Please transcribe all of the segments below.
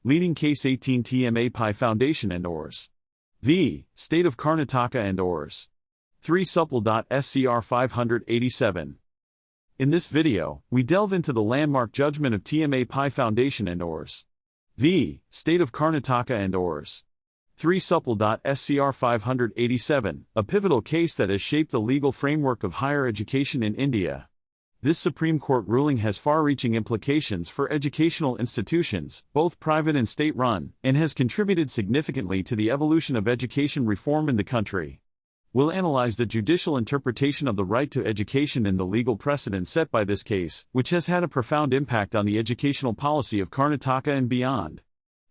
Leading case 18 T.M.A. Pai Foundation and Ors. V. State of Karnataka and Ors. 3 Supple.scr 587. In this video, we delve into the landmark judgment of T.M.A. Pai Foundation and Ors. V. State of Karnataka and Ors. 3 Supple.scr 587, a pivotal case that has shaped the legal framework of higher education in India. This Supreme Court ruling has far-reaching implications for educational institutions, both private and state-run, and has contributed significantly to the evolution of education reform in the country. We'll analyze the judicial interpretation of the right to education and the legal precedent set by this case, which has had a profound impact on the educational policy of Karnataka and beyond.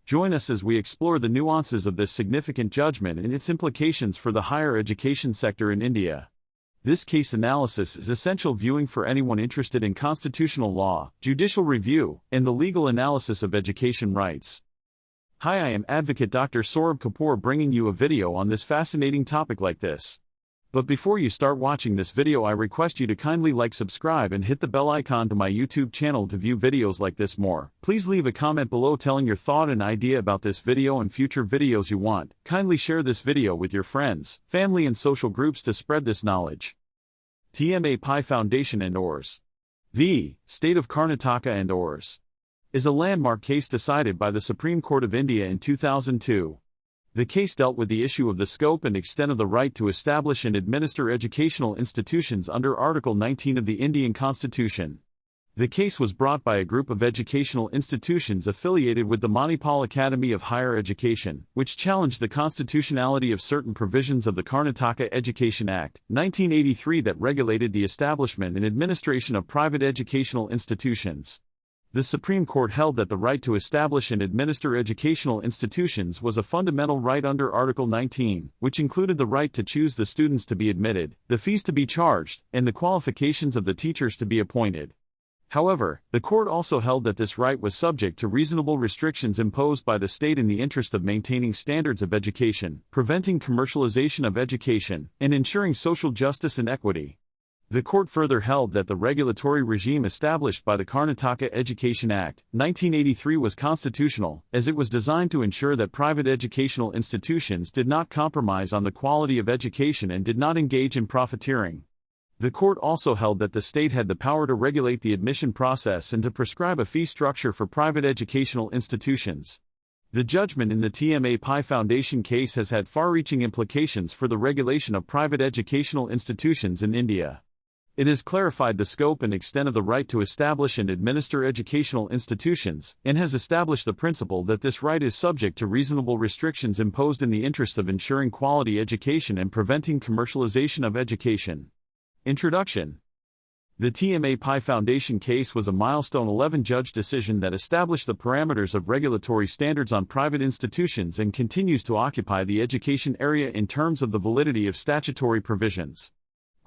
Join us as we explore the nuances of this significant judgment and its implications for the higher education sector in India. This case analysis is essential viewing for anyone interested in constitutional law, judicial review, and the legal analysis of education rights. Hi, I am Advocate Dr. Saurabh Kapoor bringing you a video on this fascinating topic like this. But before you start watching this video, I request you to kindly subscribe and hit the bell icon to my YouTube channel to view videos like this more. Please leave a comment below telling your thought and idea about this video and future videos you want. Kindly share this video with your friends, family and social groups to spread this knowledge. T.M.A. Pai Foundation and Ors. V. State of Karnataka and Ors. Is a landmark case decided by the Supreme Court of India in 2002. The case dealt with the issue of the scope and extent of the right to establish and administer educational institutions under Article 19 of the Indian Constitution. The case was brought by a group of educational institutions affiliated with the Manipal Academy of Higher Education, which challenged the constitutionality of certain provisions of the Karnataka Education Act, 1983 that regulated the establishment and administration of private educational institutions. The Supreme Court held that the right to establish and administer educational institutions was a fundamental right under Article 19, which included the right to choose the students to be admitted, the fees to be charged, and the qualifications of the teachers to be appointed. However, the court also held that this right was subject to reasonable restrictions imposed by the state in the interest of maintaining standards of education, preventing commercialization of education, and ensuring social justice and equity. The court further held that the regulatory regime established by the Karnataka Education Act, 1983 was constitutional, as it was designed to ensure that private educational institutions did not compromise on the quality of education and did not engage in profiteering. The court also held that the state had the power to regulate the admission process and to prescribe a fee structure for private educational institutions. The judgment in the T.M.A. Pai Foundation case has had far-reaching implications for the regulation of private educational institutions in India. It has clarified the scope and extent of the right to establish and administer educational institutions, and has established the principle that this right is subject to reasonable restrictions imposed in the interest of ensuring quality education and preventing commercialization of education. Introduction. The T.M.A. Pai Foundation case was a milestone 11-judge decision that established the parameters of regulatory standards on private institutions and continues to occupy the education area in terms of the validity of statutory provisions.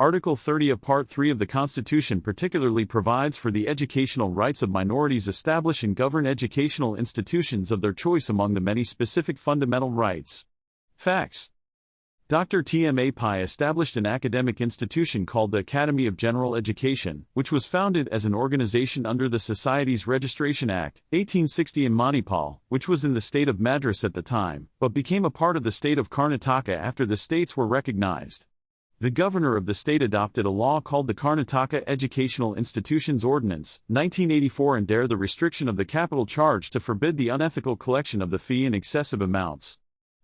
Article 30 of Part 3 of the Constitution particularly provides for the educational rights of minorities establish and govern educational institutions of their choice among the many specific fundamental rights. Facts. Dr. T.M.A. Pai established an academic institution called the Academy of General Education, which was founded as an organization under the Societies Registration Act, 1860 in Manipal, which was in the state of Madras at the time, but became a part of the state of Karnataka after the states were recognized. The governor of the state adopted a law called the Karnataka Educational Institutions Ordinance, 1984 and the restriction of the capital charge to forbid the unethical collection of the fee in excessive amounts.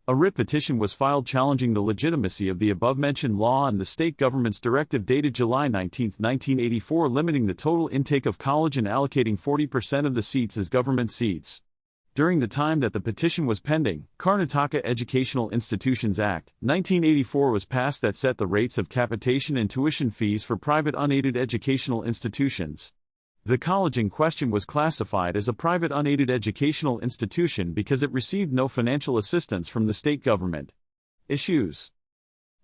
A writ petition was filed challenging the legitimacy of the above-mentioned law and the state government's directive dated July 19, 1984 limiting the total intake of college and allocating 40% of the seats as government seats. During the time that the petition was pending, Karnataka Educational Institutions Act, 1984 was passed that set the rates of capitation and tuition fees for private unaided educational institutions. The college in question was classified as a private unaided educational institution because it received no financial assistance from the state government. Issues.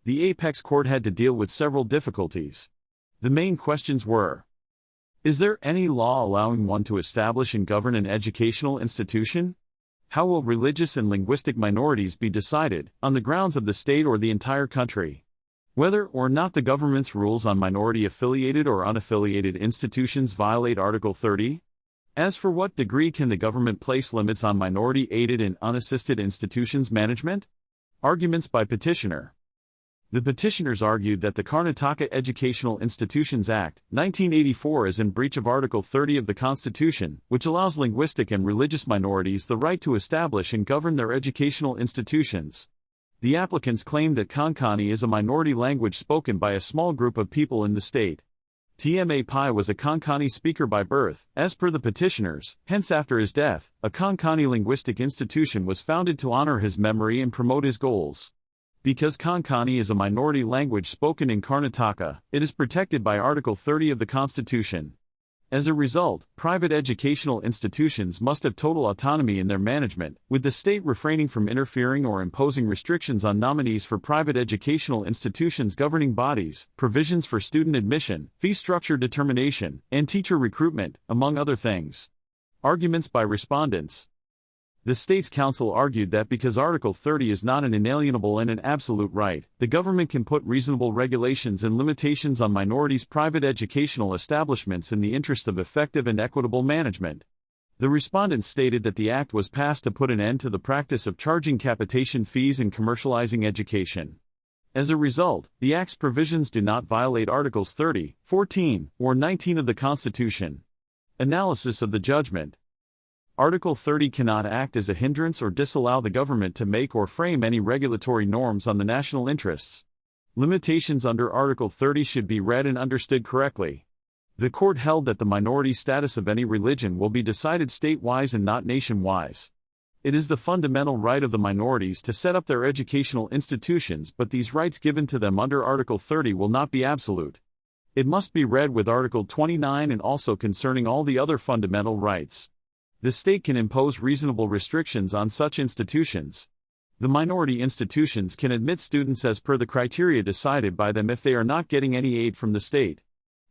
The apex court had to deal with several difficulties. The main questions were: is there any law allowing one to establish and govern an educational institution? How will religious and linguistic minorities be decided, on the grounds of the state or the entire country? Whether or not the government's rules on minority-affiliated or unaffiliated institutions violate Article 30? As for what degree can the government place limits on minority-aided and unassisted institutions management? Arguments by petitioner. The petitioners argued that the Karnataka Educational Institutions Act, 1984 is in breach of Article 30 of the Constitution, which allows linguistic and religious minorities the right to establish and govern their educational institutions. The applicants claimed that Konkani is a minority language spoken by a small group of people in the state. T.M.A. Pai was a Konkani speaker by birth, as per the petitioners, hence after his death, a Konkani linguistic institution was founded to honor his memory and promote his goals. Because Konkani is a minority language spoken in Karnataka, it is protected by Article 30 of the Constitution. As a result, private educational institutions must have total autonomy in their management, with the state refraining from interfering or imposing restrictions on nominees for private educational institutions' governing bodies, provisions for student admission, fee structure determination, and teacher recruitment, among other things. Arguments by respondents. The State's Council argued that because Article 30 is not an inalienable and an absolute right, the government can put reasonable regulations and limitations on minorities' private educational establishments in the interest of effective and equitable management. The respondents stated that the act was passed to put an end to the practice of charging capitation fees and commercializing education. As a result, the Act's provisions do not violate Articles 30, 14, or 19 of the Constitution. Analysis of the judgment. Article 30 cannot act as a hindrance or disallow the government to make or frame any regulatory norms on the national interests. Limitations under Article 30 should be read and understood correctly. The court held that the minority status of any religion will be decided state-wise and not nation-wise. It is the fundamental right of the minorities to set up their educational institutions, but these rights given to them under Article 30 will not be absolute. It must be read with Article 29 and also concerning all the other fundamental rights. The state can impose reasonable restrictions on such institutions. The minority institutions can admit students as per the criteria decided by them if they are not getting any aid from the state.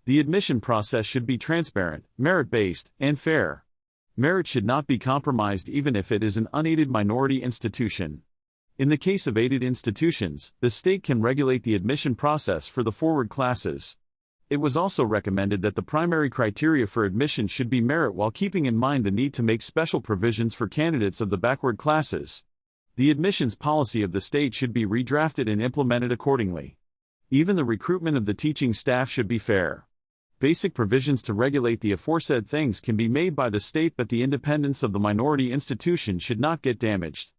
The admission process should be transparent, merit-based, and fair. Merit should not be compromised even if it is an unaided minority institution. In the case of aided institutions, the state can regulate the admission process for the forward classes. It was also recommended that the primary criteria for admission should be merit while keeping in mind the need to make special provisions for candidates of the backward classes. The admissions policy of the state should be redrafted and implemented accordingly. Even the recruitment of the teaching staff should be fair. Basic provisions to regulate the aforesaid things can be made by the state, but the independence of the minority institution should not get damaged.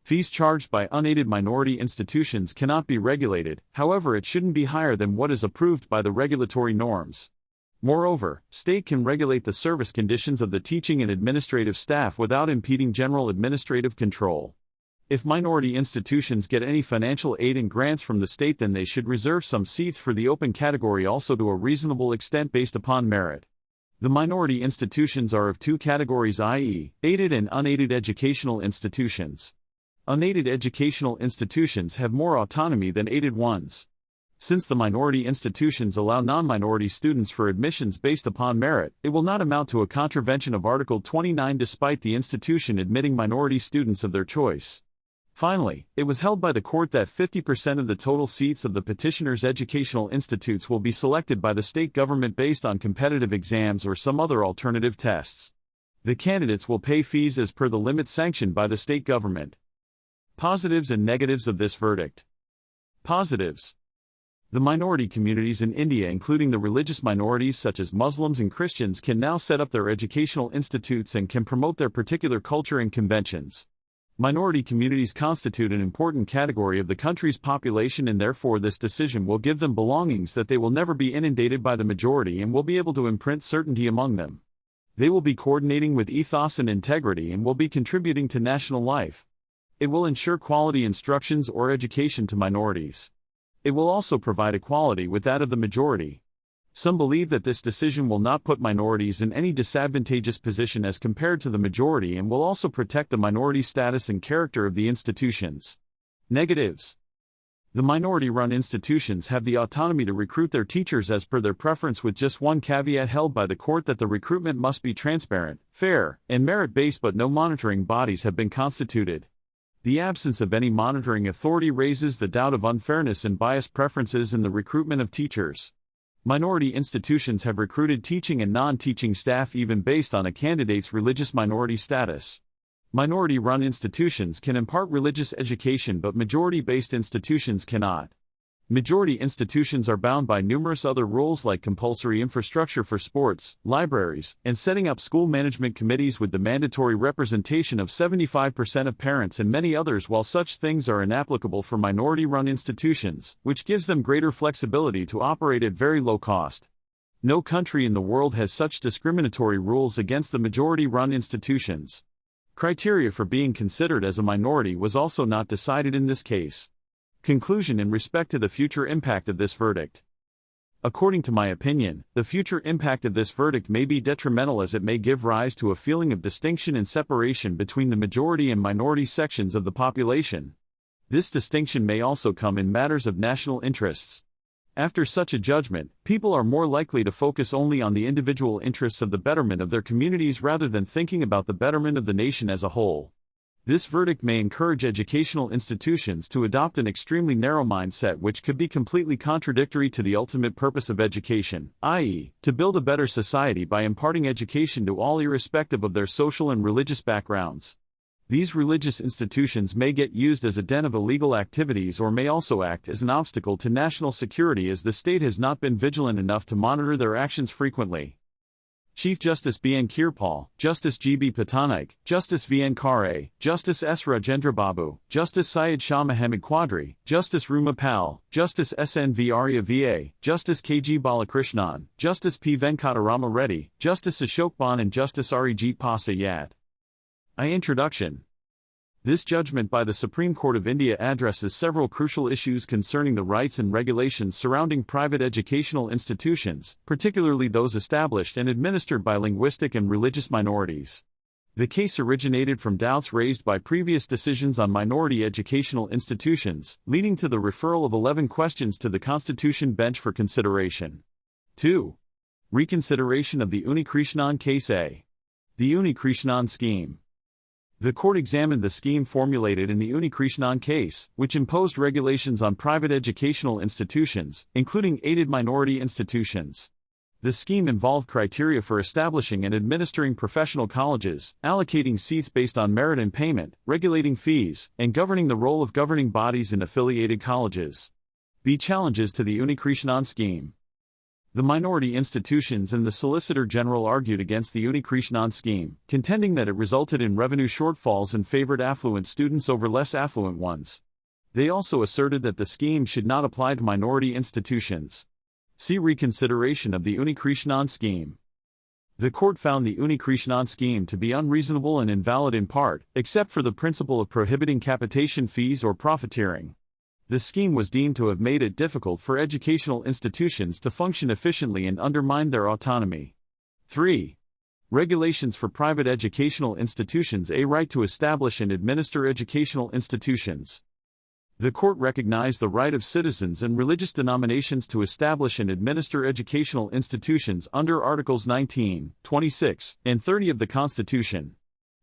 Fees charged by unaided minority institutions cannot be regulated, however it shouldn't be higher than what is approved by the regulatory norms. Moreover, state can regulate the service conditions of the teaching and administrative staff without impeding general administrative control. If minority institutions get any financial aid and grants from the state, then they should reserve some seats for the open category also to a reasonable extent based upon merit. The minority institutions are of two categories, i.e., aided and unaided educational institutions. Unaided educational institutions have more autonomy than aided ones. Since the minority institutions allow non-minority students for admissions based upon merit, it will not amount to a contravention of Article 29 despite the institution admitting minority students of their choice. Finally, it was held by the court that 50% of the total seats of the petitioners' educational institutes will be selected by the state government based on competitive exams or some other alternative tests. The candidates will pay fees as per the limit sanctioned by the state government. Positives and negatives of this verdict. Positives. The minority communities in India, including the religious minorities such as Muslims and Christians, can now set up their educational institutes and can promote their particular culture and conventions. Minority communities constitute an important category of the country's population, and therefore this decision will give them belongings that they will never be inundated by the majority and will be able to imprint certainty among them. They will be coordinating with ethos and integrity and will be contributing to national life. It will ensure quality instructions or education to minorities. It will also provide equality with that of the majority. Some believe that this decision will not put minorities in any disadvantageous position as compared to the majority and will also protect the minority status and character of the institutions. Negatives. The minority-run institutions have the autonomy to recruit their teachers as per their preference, with just one caveat held by the court that the recruitment must be transparent, fair, and merit-based, but no monitoring bodies have been constituted. The absence of any monitoring authority raises the doubt of unfairness and biased preferences in the recruitment of teachers. Minority institutions have recruited teaching and non-teaching staff even based on a candidate's religious minority status. Minority-run institutions can impart religious education, but majority-based institutions cannot. Majority institutions are bound by numerous other rules like compulsory infrastructure for sports, libraries, and setting up school management committees with the mandatory representation of 75% of parents and many others, while such things are inapplicable for minority-run institutions, which gives them greater flexibility to operate at very low cost. No country in the world has such discriminatory rules against the majority-run institutions. Criteria for being considered as a minority was also not decided in this case. Conclusion in respect to the future impact of this verdict. According to my opinion, the future impact of this verdict may be detrimental, as it may give rise to a feeling of distinction and separation between the majority and minority sections of the population. This distinction may also come in matters of national interests. After such a judgment, people are more likely to focus only on the individual interests of the betterment of their communities rather than thinking about the betterment of the nation as a whole. This verdict may encourage educational institutions to adopt an extremely narrow mindset, which could be completely contradictory to the ultimate purpose of education, i.e., to build a better society by imparting education to all irrespective of their social and religious backgrounds. These religious institutions may get used as a den of illegal activities, or may also act as an obstacle to national security, as the state has not been vigilant enough to monitor their actions frequently. Chief Justice B. N. Kirpal, Justice G. B. Patnaik, Justice V. N. Khare, Justice S. Rajendra Babu, Justice Syed Shah Mohammad Quadri, Justice Ruma Pal, Justice S. N. V. Arya V.A., Justice K. G. Balakrishnan, Justice P. Venkatarama Reddy, Justice Ashok Ban, and Justice Arijit Pasayad. Introduction. This judgment by the Supreme Court of India addresses several crucial issues concerning the rights and regulations surrounding private educational institutions, particularly those established and administered by linguistic and religious minorities. The case originated from doubts raised by previous decisions on minority educational institutions, leading to the referral of 11 questions to the Constitution Bench for consideration. 2. Reconsideration of the Unikrishnan Case A. The Unikrishnan Scheme. The court examined the scheme formulated in the Unikrishnan case, which imposed regulations on private educational institutions, including aided minority institutions. The scheme involved criteria for establishing and administering professional colleges, allocating seats based on merit and payment, regulating fees, and governing the role of governing bodies in affiliated colleges. B. Challenges to the Unikrishnan scheme. The minority institutions and the Solicitor General argued against the Unikrishnan scheme, contending that it resulted in revenue shortfalls and favored affluent students over less affluent ones. They also asserted that the scheme should not apply to minority institutions. See reconsideration of the Unikrishnan scheme. The court found the Unikrishnan scheme to be unreasonable and invalid in part, except for the principle of prohibiting capitation fees or profiteering. The scheme was deemed to have made it difficult for educational institutions to function efficiently and undermined their autonomy. 3. Regulations for private educational institutions. A right to establish and administer educational institutions. The court recognized the right of citizens and religious denominations to establish and administer educational institutions under Articles 19, 26, and 30 of the Constitution.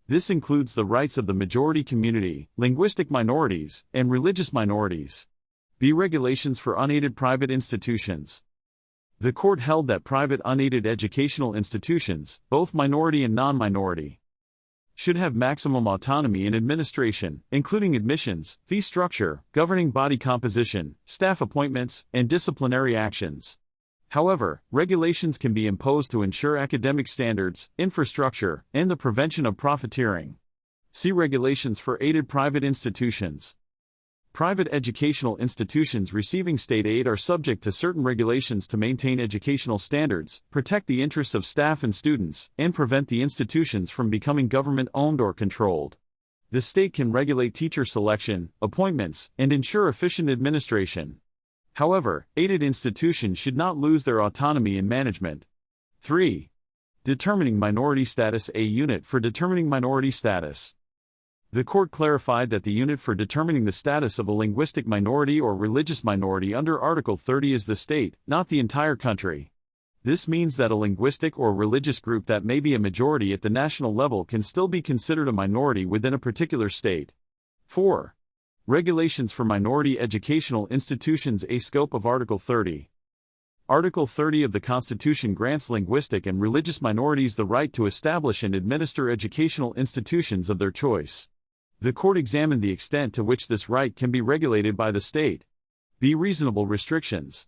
This includes the rights of the majority community, linguistic minorities, and religious minorities. B. Regulations for unaided private institutions. The court held that private unaided educational institutions, both minority and non-minority, should have maximum autonomy in administration, including admissions, fee structure, governing body composition, staff appointments, and disciplinary actions. However, regulations can be imposed to ensure academic standards, infrastructure, and the prevention of profiteering. See regulations for aided private institutions. Private educational institutions receiving state aid are subject to certain regulations to maintain educational standards, protect the interests of staff and students, and prevent the institutions from becoming government-owned or controlled. The state can regulate teacher selection, appointments, and ensure efficient administration. However, aided institutions should not lose their autonomy in management. 3. Determining minority status. A unit for determining minority status. The court clarified that the unit for determining the status of a linguistic minority or religious minority under Article 30 is the state, not the entire country. This means that a linguistic or religious group that may be a majority at the national level can still be considered a minority within a particular state. 4. Regulations for minority educational institutions. A scope of Article 30. Article 30 of the Constitution grants linguistic and religious minorities the right to establish and administer educational institutions of their choice. The court examined the extent to which this right can be regulated by the state. B. Reasonable restrictions.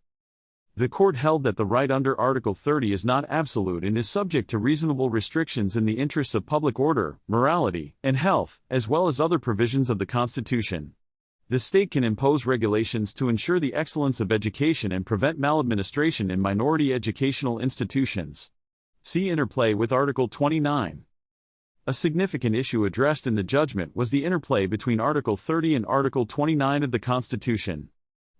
The court held that the right under Article 30 is not absolute and is subject to reasonable restrictions in the interests of public order, morality, and health, as well as other provisions of the Constitution. The state can impose regulations to ensure the excellence of education and prevent maladministration in minority educational institutions. See interplay with Article 29. A significant issue addressed in the judgment was the interplay between Article 30 and Article 29 of the Constitution.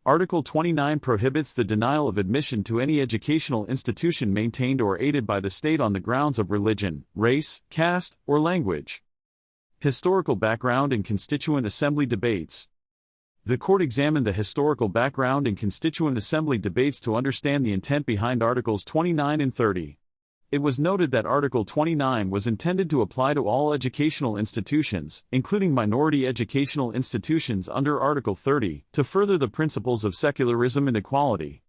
Article 29 prohibits the denial of admission to any educational institution maintained or aided by the state on the grounds of religion, race, caste, or language. Historical background and constituent assembly debates. The court examined the historical background and constituent assembly debates to understand the intent behind Articles 29 and 30. It was noted that Article 29 was intended to apply to all educational institutions, including minority educational institutions under Article 30, to further the principles of secularism and equality.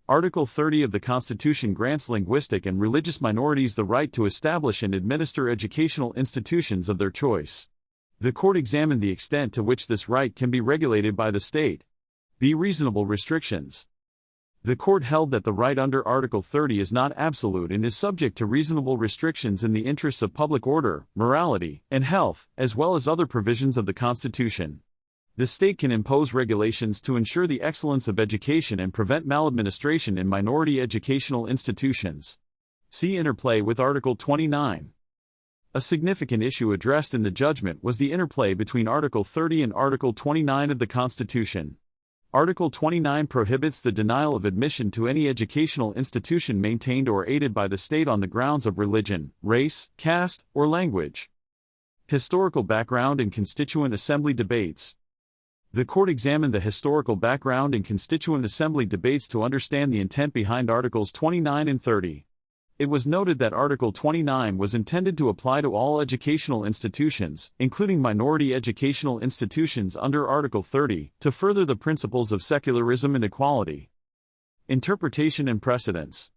Article 30 of the Constitution grants linguistic and religious minorities the right to establish and administer educational institutions of their choice. The court examined the extent to which this right can be regulated by the state. B. Reasonable restrictions. The court held that the right under Article 30 is not absolute and is subject to reasonable restrictions in the interests of public order, morality, and health, as well as other provisions of the Constitution. The state can impose regulations to ensure the excellence of education and prevent maladministration in minority educational institutions. See interplay with Article 29. A significant issue addressed in the judgment was the interplay between Article 30 and Article 29 of the Constitution. Article 29 prohibits the denial of admission to any educational institution maintained or aided by the state on the grounds of religion, race, caste, or language. Historical background and constituent assembly debates. The court examined the historical background and constituent assembly debates to understand the intent behind Articles 29 and 30. It was noted that Article 29 was intended to apply to all educational institutions, including minority educational institutions under Article 30, to further the principles of secularism and equality. Interpretation and precedents.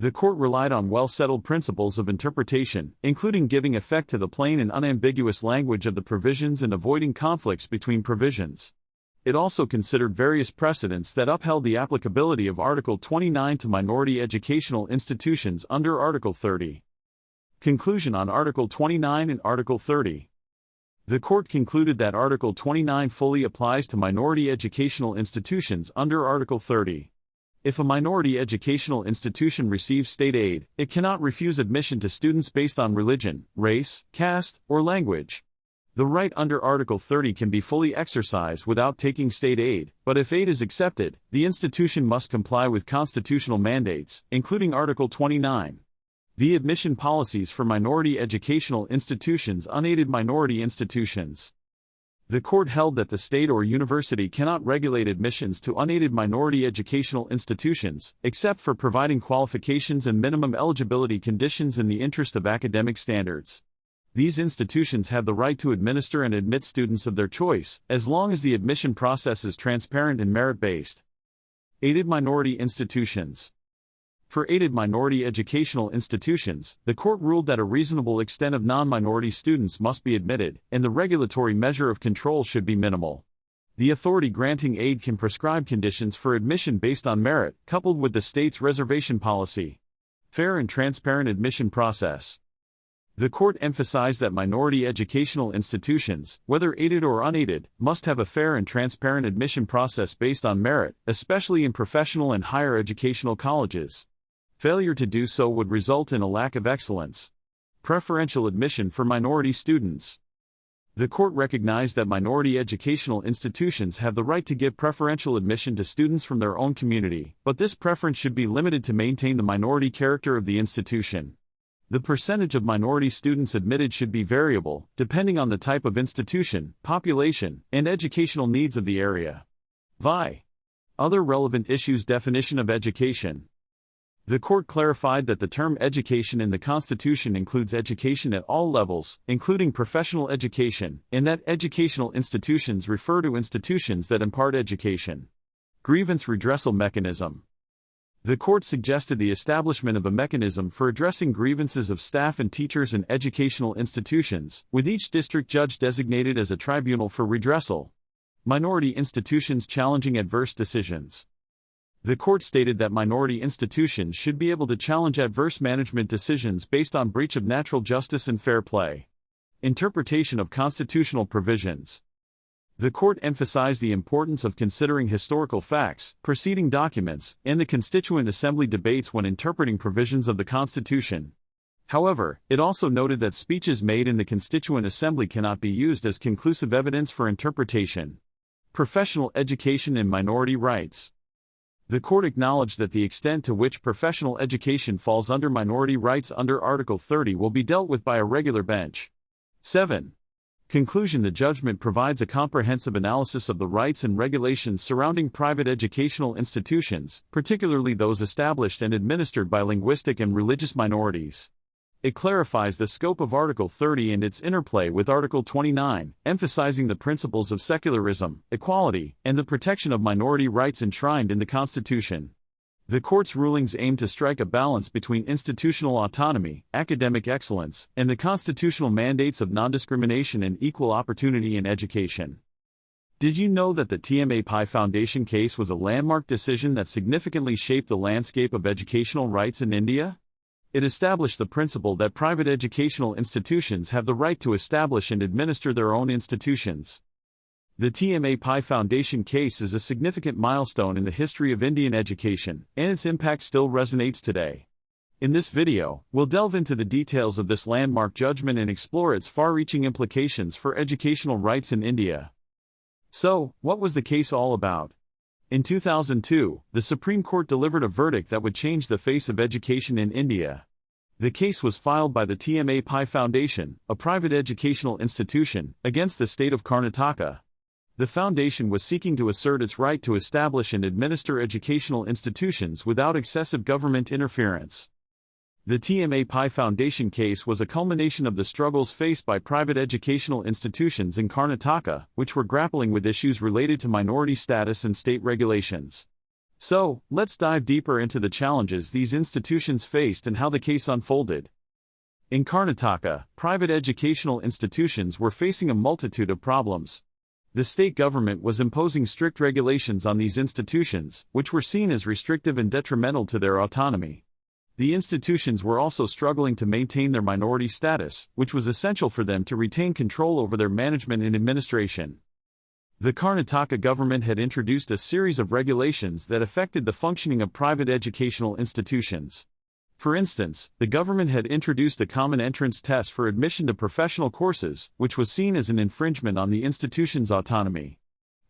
The court relied on well-settled principles of interpretation, including giving effect to the plain and unambiguous language of the provisions and avoiding conflicts between provisions. It also considered various precedents that upheld the applicability of Article 29 to minority educational institutions under Article 30. Conclusion on Article 29 and Article 30. The court concluded that Article 29 fully applies to minority educational institutions under Article 30. If a minority educational institution receives state aid, it cannot refuse admission to students based on religion, race, caste, or language. The right under Article 30 can be fully exercised without taking state aid, but if aid is accepted, the institution must comply with constitutional mandates, including Article 29. The admission policies for minority educational institutions, unaided minority institutions. The court held that the state or university cannot regulate admissions to unaided minority educational institutions, except for providing qualifications and minimum eligibility conditions in the interest of academic standards. These institutions have the right to administer and admit students of their choice, as long as the admission process is transparent and merit-based. Aided minority institutions. For aided minority educational institutions, the court ruled that a reasonable extent of non-minority students must be admitted, and the regulatory measure of control should be minimal. The authority granting aid can prescribe conditions for admission based on merit, coupled with the state's reservation policy. Fair and transparent admission process. The court emphasized that minority educational institutions, whether aided or unaided, must have a fair and transparent admission process based on merit, especially in professional and higher educational colleges. Failure to do so would result in a lack of excellence. Preferential admission for minority students. The court recognized that minority educational institutions have the right to give preferential admission to students from their own community, but this preference should be limited to maintain the minority character of the institution. The percentage of minority students admitted should be variable, depending on the type of institution, population, and educational needs of the area. Vi. Other relevant issues. Definition of education. The court clarified that the term education in the Constitution includes education at all levels, including professional education, and that educational institutions refer to institutions that impart education. Grievance redressal mechanism. The court suggested the establishment of a mechanism for addressing grievances of staff and teachers in educational institutions, with each district judge designated as a tribunal for redressal. Minority institutions challenging adverse decisions. The court stated that minority institutions should be able to challenge adverse management decisions based on breach of natural justice and fair play. Interpretation of constitutional provisions. The court emphasized the importance of considering historical facts, preceding documents, and the Constituent Assembly debates when interpreting provisions of the Constitution. However, it also noted that speeches made in the Constituent Assembly cannot be used as conclusive evidence for interpretation. Professional education and minority rights. The court acknowledged that the extent to which professional education falls under minority rights under Article 30 will be dealt with by a regular bench. 7. Conclusion. The judgment provides a comprehensive analysis of the rights and regulations surrounding private educational institutions, particularly those established and administered by linguistic and religious minorities. It clarifies the scope of Article 30 and its interplay with Article 29, emphasizing the principles of secularism, equality, and the protection of minority rights enshrined in the Constitution. The court's rulings aim to strike a balance between institutional autonomy, academic excellence, and the constitutional mandates of non-discrimination and equal opportunity in education. Did you know that the T.M.A. Pai Foundation case was a landmark decision that significantly shaped the landscape of educational rights in India? It established the principle that private educational institutions have the right to establish and administer their own institutions. The T.M.A. Pai Foundation case is a significant milestone in the history of Indian education, and its impact still resonates today. In this video, we'll delve into the details of this landmark judgment and explore its far-reaching implications for educational rights in India. So, what was the case all about? In 2002, the Supreme Court delivered a verdict that would change the face of education in India. The case was filed by the T.M.A. Pai Foundation, a private educational institution, against the state of Karnataka. The foundation was seeking to assert its right to establish and administer educational institutions without excessive government interference. The T.M.A. Pai Foundation case was a culmination of the struggles faced by private educational institutions in Karnataka, which were grappling with issues related to minority status and state regulations. So, let's dive deeper into the challenges these institutions faced and how the case unfolded. In Karnataka, private educational institutions were facing a multitude of problems. The state government was imposing strict regulations on these institutions, which were seen as restrictive and detrimental to their autonomy. The institutions were also struggling to maintain their minority status, which was essential for them to retain control over their management and administration. The Karnataka government had introduced a series of regulations that affected the functioning of private educational institutions. For instance, the government had introduced a common entrance test for admission to professional courses, which was seen as an infringement on the institution's autonomy.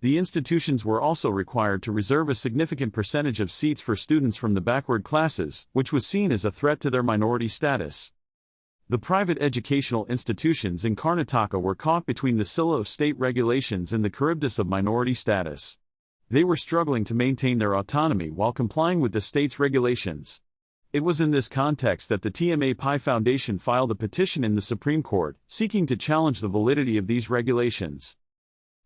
The institutions were also required to reserve a significant percentage of seats for students from the backward classes, which was seen as a threat to their minority status. The private educational institutions in Karnataka were caught between the Scylla of state regulations and the Charybdis of minority status. They were struggling to maintain their autonomy while complying with the state's regulations. It was in this context that the T.M.A. Pai Foundation filed a petition in the Supreme Court, seeking to challenge the validity of these regulations.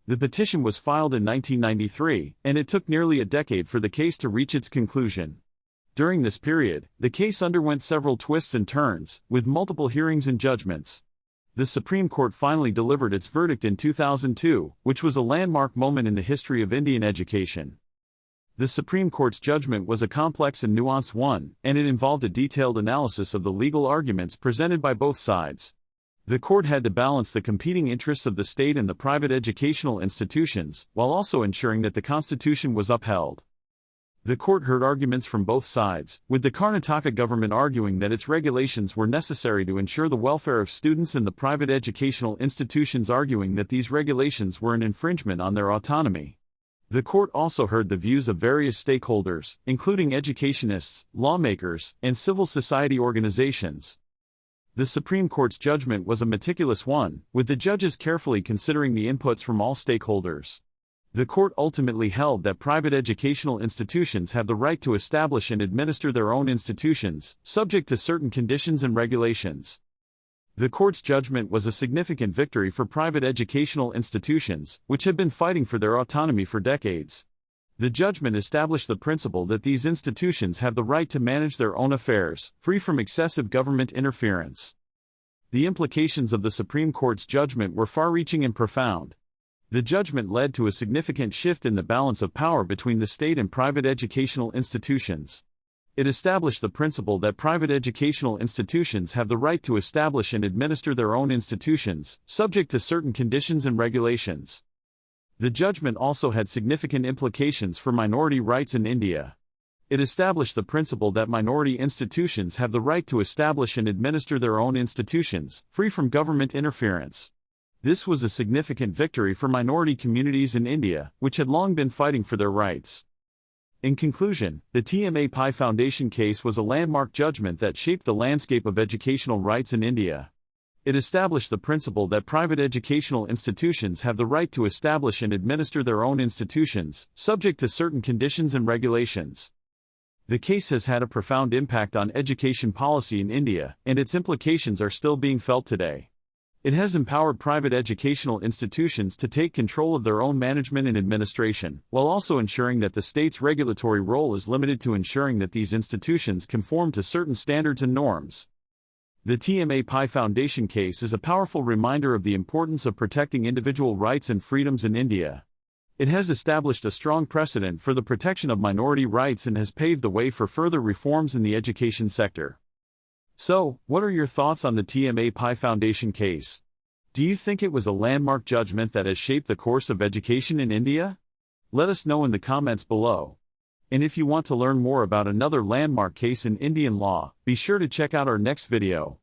The petition was filed in 1993, and it took nearly a decade for the case to reach its conclusion. During this period, the case underwent several twists and turns, with multiple hearings and judgments. The Supreme Court finally delivered its verdict in 2002, which was a landmark moment in the history of Indian education. The Supreme Court's judgment was a complex and nuanced one, and it involved a detailed analysis of the legal arguments presented by both sides. The court had to balance the competing interests of the state and the private educational institutions, while also ensuring that the Constitution was upheld. The court heard arguments from both sides, with the Karnataka government arguing that its regulations were necessary to ensure the welfare of students and the private educational institutions arguing that these regulations were an infringement on their autonomy. The court also heard the views of various stakeholders, including educationists, lawmakers, and civil society organizations. The Supreme Court's judgment was a meticulous one, with the judges carefully considering the inputs from all stakeholders. The court ultimately held that private educational institutions have the right to establish and administer their own institutions, subject to certain conditions and regulations. The court's judgment was a significant victory for private educational institutions, which had been fighting for their autonomy for decades. The judgment established the principle that these institutions have the right to manage their own affairs, free from excessive government interference. The implications of the Supreme Court's judgment were far-reaching and profound. The judgment led to a significant shift in the balance of power between the state and private educational institutions. It established the principle that private educational institutions have the right to establish and administer their own institutions, subject to certain conditions and regulations. The judgment also had significant implications for minority rights in India. It established the principle that minority institutions have the right to establish and administer their own institutions, free from government interference. This was a significant victory for minority communities in India, which had long been fighting for their rights. In conclusion, the T.M.A. Pai Foundation case was a landmark judgment that shaped the landscape of educational rights in India. It established the principle that private educational institutions have the right to establish and administer their own institutions, subject to certain conditions and regulations. The case has had a profound impact on education policy in India, and its implications are still being felt today. It has empowered private educational institutions to take control of their own management and administration, while also ensuring that the state's regulatory role is limited to ensuring that these institutions conform to certain standards and norms. The T.M.A. Pai Foundation case is a powerful reminder of the importance of protecting individual rights and freedoms in India. It has established a strong precedent for the protection of minority rights and has paved the way for further reforms in the education sector. So, what are your thoughts on the T.M.A. Pai Foundation case? Do you think it was a landmark judgment that has shaped the course of education in India? Let us know in the comments below. And if you want to learn more about another landmark case in Indian law, be sure to check out our next video.